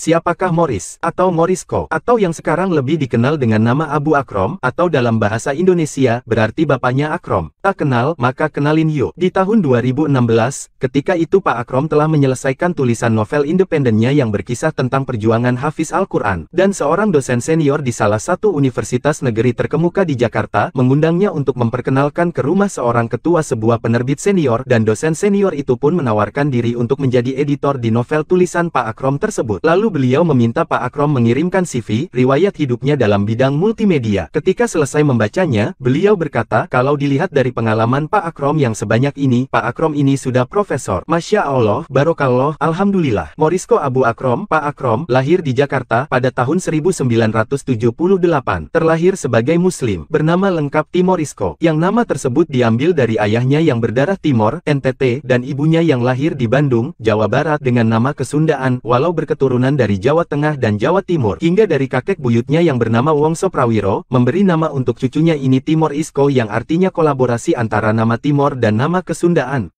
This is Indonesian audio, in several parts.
Siapakah Morris, atau Morisco, atau yang sekarang lebih dikenal dengan nama Abu Akrom, atau dalam bahasa Indonesia, berarti bapaknya Akrom? Tak kenal, maka kenalin yuk. Di tahun 2016, ketika itu Pak Akrom telah menyelesaikan tulisan novel independennya yang berkisah tentang perjuangan Hafiz Al-Quran, dan seorang dosen senior di salah satu universitas negeri terkemuka di Jakarta, mengundangnya untuk memperkenalkan ke rumah seorang ketua sebuah penerbit senior, dan dosen senior itu pun menawarkan diri untuk menjadi editor di novel tulisan Pak Akrom tersebut. Lalu beliau meminta Pak Akrom mengirimkan CV, riwayat hidupnya dalam bidang multimedia. Ketika selesai membacanya, beliau berkata, kalau dilihat dari pengalaman Pak Akrom yang sebanyak ini, Pak Akrom ini sudah profesor. Masya Allah, barokallah, alhamdulillah. Morisco Abu Akrom, Pak Akrom, lahir di Jakarta pada tahun 1978. Terlahir sebagai Muslim, bernama lengkap Timorisco, yang nama tersebut diambil dari ayahnya yang berdarah Timor, NTT, dan ibunya yang lahir di Bandung, Jawa Barat dengan nama Kesundaan, walau berketurunan dari Jawa Tengah dan Jawa Timur, hingga dari kakek buyutnya yang bernama Wongso Prawiro, memberi nama untuk cucunya ini Timorisco yang artinya kolaborasi antara nama Timor dan nama Kesundaan.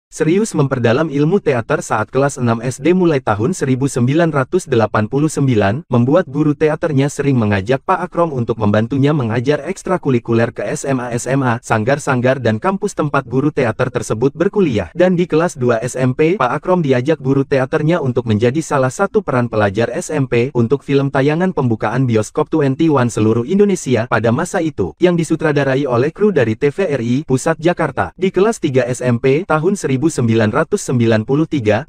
Serius memperdalam ilmu teater saat kelas 6 SD mulai tahun 1989, membuat guru teaternya sering mengajak Pak Akrom untuk membantunya mengajar ekstrakurikuler ke SMA-SMA, sanggar-sanggar dan kampus tempat guru teater tersebut berkuliah. Dan di kelas 2 SMP, Pak Akrom diajak guru teaternya untuk menjadi salah satu peran pelajar SMP untuk film tayangan pembukaan bioskop 21 seluruh Indonesia pada masa itu, yang disutradarai oleh kru dari TVRI Pusat Jakarta. Di kelas 3 SMP, tahun 1993,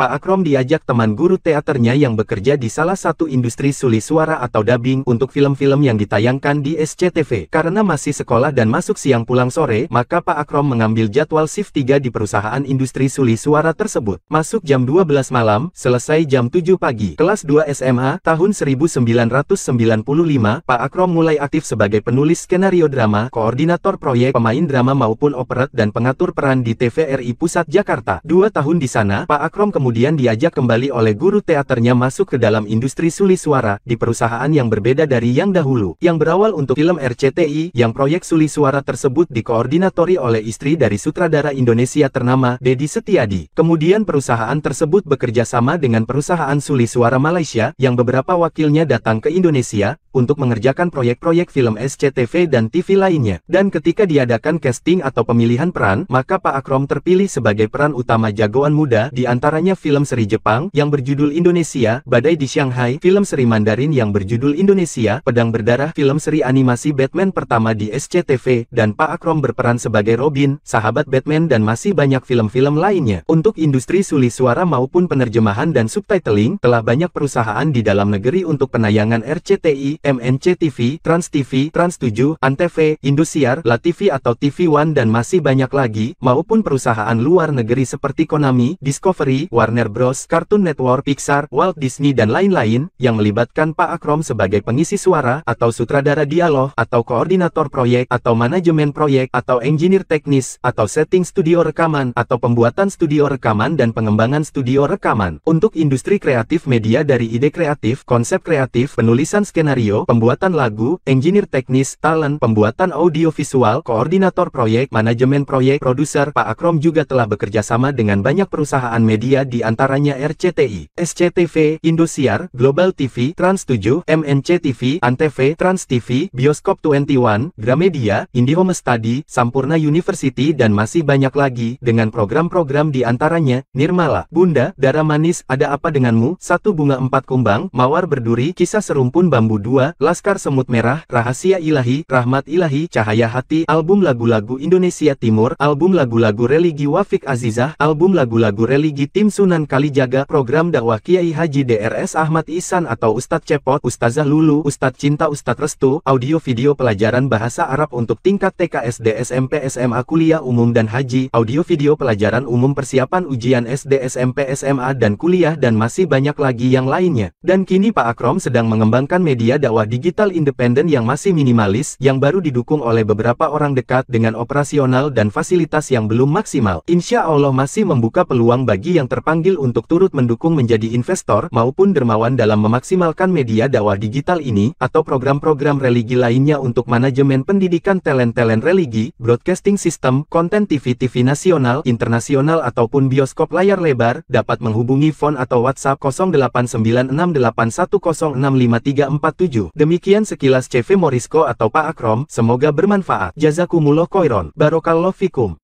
Pak Akrom diajak teman guru teaternya yang bekerja di salah satu industri suli suara atau dubbing untuk film-film yang ditayangkan di SCTV. Karena masih sekolah dan masuk siang pulang sore, maka Pak Akrom mengambil jadwal shift 3 di perusahaan industri suli suara tersebut. Masuk jam 12 malam, selesai jam 7 pagi. Kelas 2 SMA, tahun 1995, Pak Akrom mulai aktif sebagai penulis skenario drama, koordinator proyek, pemain drama maupun operet dan pengatur peran di TVRI Pusat Jakarta. 2 tahun di sana, Pak Akrom kemudian diajak kembali oleh guru teaternya masuk ke dalam industri suli suara, di perusahaan yang berbeda dari yang dahulu, yang berawal untuk film RCTI, yang proyek suli suara tersebut dikoordinatori oleh istri dari sutradara Indonesia ternama, Dedi Setiadi. Kemudian perusahaan tersebut bekerja sama dengan perusahaan suli suara Malaysia, yang beberapa wakilnya datang ke Indonesia, untuk mengerjakan proyek-proyek film SCTV dan TV lainnya. Dan ketika diadakan casting atau pemilihan peran, maka Pak Akrom terpilih sebagai peran utama jagoan muda, di antaranya film seri Jepang yang berjudul Indonesia, Badai di Shanghai, film seri Mandarin yang berjudul Indonesia, Pedang Berdarah, film seri animasi Batman pertama di SCTV, dan Pak Akrom berperan sebagai Robin, sahabat Batman dan masih banyak film-film lainnya. Untuk industri suli suara maupun penerjemahan dan subtitling, telah banyak perusahaan di dalam negeri untuk penayangan RCTI, MNC TV, Trans TV, Trans 7, Antv, Indosiar, LaTV atau TV One dan masih banyak lagi, maupun perusahaan luar negeri seperti Konami, Discovery, Warner Bros, Cartoon Network, Pixar, Walt Disney dan lain-lain, yang melibatkan Pak Akrom sebagai pengisi suara, atau sutradara dialog, atau koordinator proyek, atau manajemen proyek, atau engineer teknis, atau setting studio rekaman, atau pembuatan studio rekaman dan pengembangan studio rekaman. Untuk industri kreatif media dari ide kreatif, konsep kreatif, penulisan skenario, pembuatan lagu, engineer teknis, talent, pembuatan audio visual, koordinator proyek, manajemen proyek, produser, Pak Akrom juga telah bekerja sama dengan banyak perusahaan media di antaranya RCTI, SCTV, Indosiar, Global TV, Trans 7, MNC TV, Antv, Trans TV, Bioskop 21, Gramedia, Indihome Study, Sampurna University dan masih banyak lagi, dengan program-program di antaranya, Nirmala, Bunda, Darah Manis, Ada Apa Denganmu, Satu Bunga Empat Kumbang, Mawar Berduri, Kisah Serumpun Bambu 2, Laskar Semut Merah, Rahasia Ilahi, Rahmat Ilahi, Cahaya Hati, album lagu-lagu Indonesia Timur, album lagu-lagu religi Wafik Azizah, album lagu-lagu religi Tim Sunan Kalijaga, program dakwah Kiai Haji DRS Ahmad Ihsan atau Ustadz Cepot, Ustazah Lulu, Ustadz Cinta, Ustadz Restu, audio video pelajaran bahasa Arab untuk tingkat TK, SD, SMP, SMA, kuliah umum dan haji, audio video pelajaran umum persiapan ujian SD, SMP, SMA dan kuliah dan masih banyak lagi yang lainnya. Dan kini Pak Akrom sedang mengembangkan media dakwah digital independen yang masih minimalis, yang baru didukung oleh beberapa orang dekat dengan operasional dan fasilitas yang belum maksimal. Insya Allah Allah masih membuka peluang bagi yang terpanggil untuk turut mendukung menjadi investor maupun dermawan dalam memaksimalkan media dakwah digital ini, atau program-program religi lainnya untuk manajemen pendidikan talent-talent religi, broadcasting system, konten TV-TV nasional, internasional ataupun bioskop layar lebar, dapat menghubungi phone atau WhatsApp 089681065347. Demikian sekilas CV Morisco atau Pak Akrom, semoga bermanfaat. Jazakumullah khairan. Barakallahu fikum.